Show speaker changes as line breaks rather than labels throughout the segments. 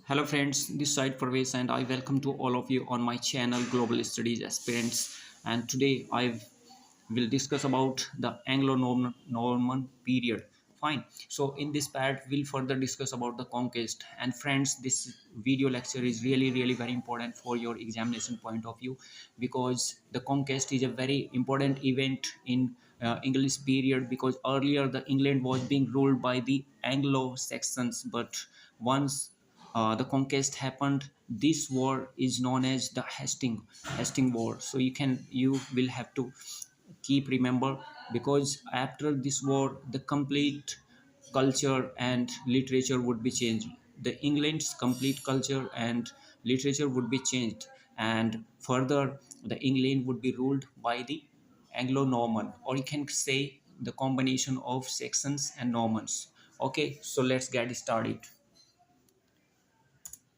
Hello friends, this side Parvez and I welcome to all of you on my channel Global Studies Aspirants, and today I will discuss about the Anglo-Norman period. Fine. So in this part we'll further discuss about the conquest, and friends, this video lecture is really very important for your examination point of view, because the conquest is a very important event in English period, because earlier the England was being ruled by the Anglo-Saxons, but once the conquest happened, this war is known as the Hastings war. So you will have to keep remember, because after this war the complete culture and literature would be changed. The England's complete culture and literature would be changed, and further the England would be ruled by the Anglo-Norman, or you can say the combination of Saxons and Normans. Okay, so let's get started.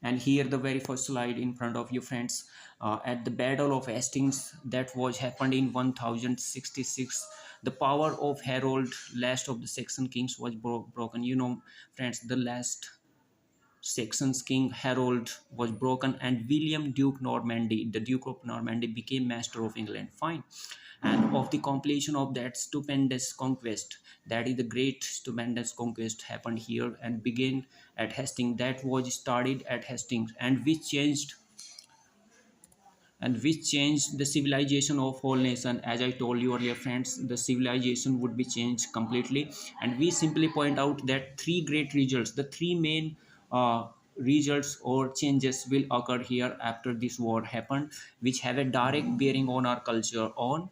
And here the very first slide in front of you, friends. At the Battle of Hastings, that was happened in 1066, the power of Harold, last of the Saxon kings, was broken. Friends, the last Saxon's king Harold was broken, and William Duke Normandy, the Duke of Normandy, became master of England. Fine. And of the completion of that stupendous conquest, that is the great stupendous conquest, happened here and began at Hastings. That was started at Hastings, and which changed the civilization of whole nation. As I told you earlier, friends, the civilization would be changed completely. And we simply point out that three great results, the three main results or changes will occur here after this war happened, which have a direct bearing on our culture, on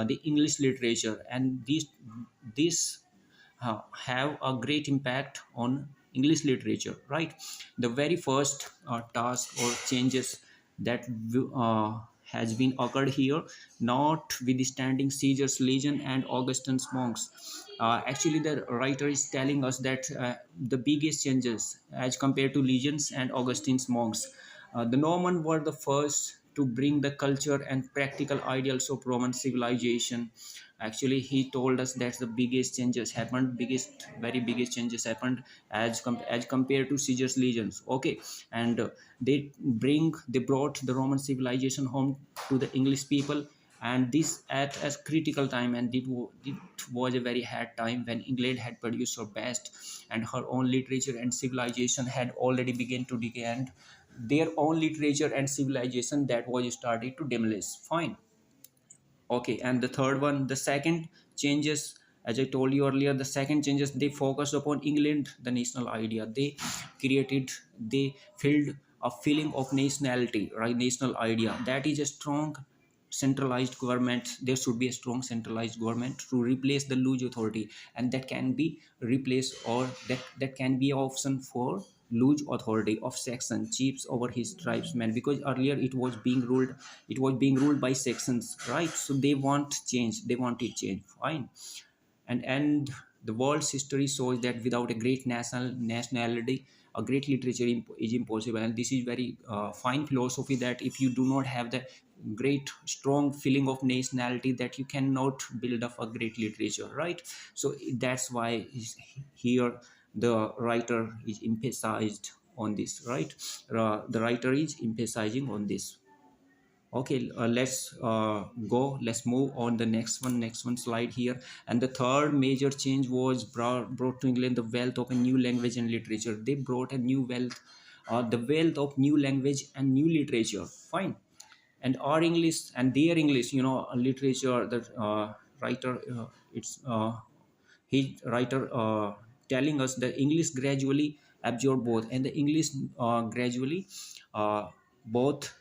the English literature, and this have a great impact on English literature, right? The very first task or changes that has been occurred here, notwithstanding Caesar's legion and Augustine's monks. Actually, the writer is telling us that the biggest changes as compared to legions and Augustine's monks, the Norman were the first to bring the culture and practical ideals of Roman civilization. Actually, he told us that the biggest changes happened, very biggest changes happened as compared to Caesar's legions. Okay, and they brought the Roman civilization home to the English people, and this at a critical time, and it was a very hard time when England had produced her best, and her own literature and civilization had already begun to decay, and their own literature and civilization that was started to demolish. Fine. Okay, and the third one, the second changes, as I told you earlier, the second changes, they focused upon England, the national idea. They filled a feeling of nationality, right? National idea. That is a strong centralized government. There should be a strong centralized government to replace the loose authority, and that can be replaced, or that can be an option for loose authority of Saxon chiefs over his tribesmen, because earlier it was being ruled by Saxons, right? So they wanted change. Fine. And the world's history shows that without a great nationality, a great literature is impossible. And this is very fine philosophy, that if you do not have the great strong feeling of nationality, that you cannot build up a great literature, right? So that's why here the writer is emphasized on this, right? The writer is emphasizing on this. Okay, let's move on the next one slide here. And the third major change was brought to England, the wealth of a new language and literature. They brought a new wealth, the wealth of new language and new literature. Fine. And our English and their English, literature, the writer, it's he writer telling us that English gradually absorbed both, and the English gradually both,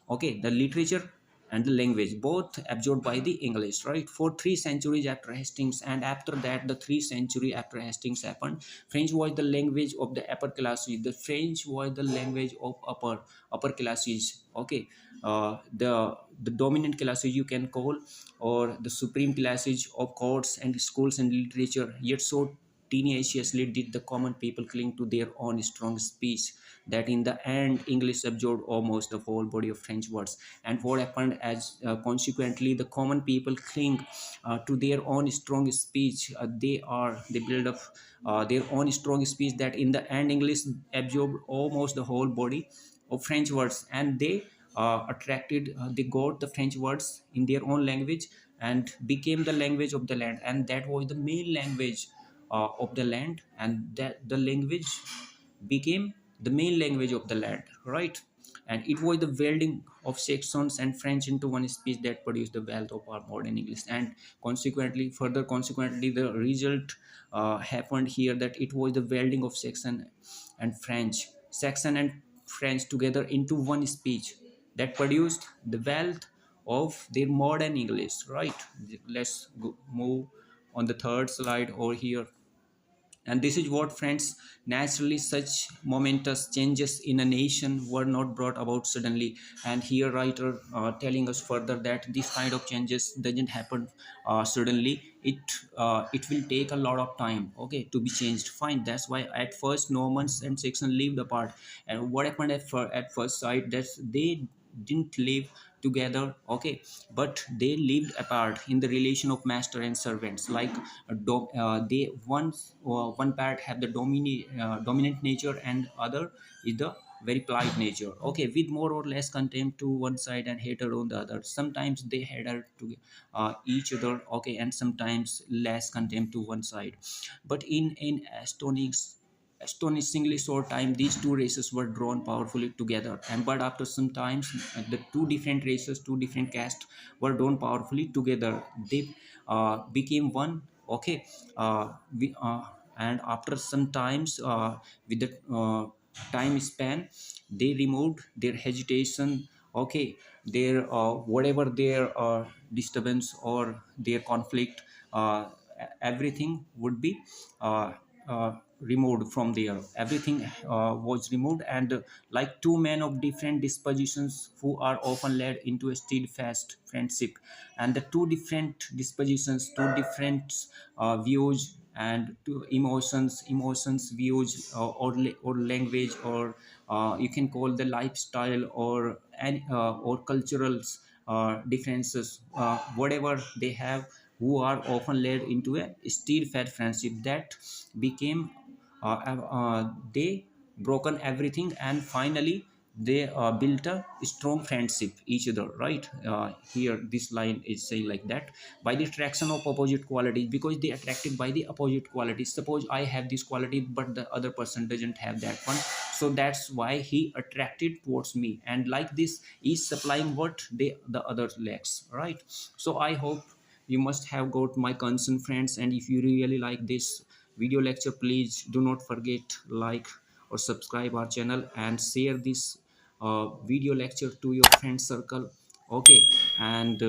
okay, the literature and the language both absorbed by the English, right? For 3 centuries after Hastings, and after that, the 3 century after Hastings happened, French was the language of the upper classes. The French was the language of upper classes. Okay, the dominant classes, you can call, or the supreme classes of courts and schools and literature, yet so tenaciously did the common people cling to their own strong speech, that in the end English absorbed almost the whole body of French words. And what happened, as consequently the common people cling to their own strong speech, they build up their own strong speech, that in the end English absorbed almost the whole body of French words, and they got the French words in their own language and became the language of the land, and that was the main language of the land, and that the language became the main language of the land, right? And it was the welding of Saxons and French into one speech that produced the wealth of our modern English. And consequently, the result happened here, that it was the welding of Saxon and French together into one speech that produced the wealth of their modern English, right? Let's move on the third slide over here. And this is what, friends, naturally such momentous changes in a nation were not brought about suddenly. And here writer telling us further that this kind of changes doesn't happen suddenly. It will take a lot of time, okay, to be changed. Fine, that's why at first Normans and Saxons lived apart. And what happened at first sight, that they didn't live together, okay, but they lived apart in the relation of master and servants. Like they one part have the dominant nature, and other is the very polite nature, okay, with more or less contempt to one side and hatred on the other. Sometimes they hated to each other, okay, and sometimes less contempt to one side. But in astonishingly short time, these two races were drawn powerfully together. And but after some times, the two different races, two different castes were drawn powerfully together. They became one, okay. And after some times, with the time span, they removed their hesitation, okay, their whatever their disturbance or their conflict, everything would be uh, removed from there. Everything was removed, and like two men of different dispositions who are often led into a steadfast friendship. And the two different dispositions, two different views, and two emotions, views, or language, or you can call the lifestyle, or or cultural differences, whatever they have, who are often led into a steadfast friendship that became they broken everything, and finally they built a strong friendship each other, right? Here this line is saying like that, by the attraction of opposite qualities, because they attracted by the opposite qualities. Suppose I have this quality but the other person doesn't have that one, so that's why he attracted towards me, and like this is supplying what the other lacks, right? So I hope you must have got my concern, friends. And if you really like this video lecture, please do not forget like or subscribe our channel and share this video lecture to your friend circle, okay. And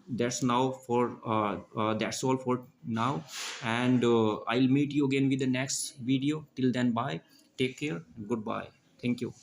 that's all for now. And I'll meet you again with the next video. Till then, bye, take care, goodbye, thank you.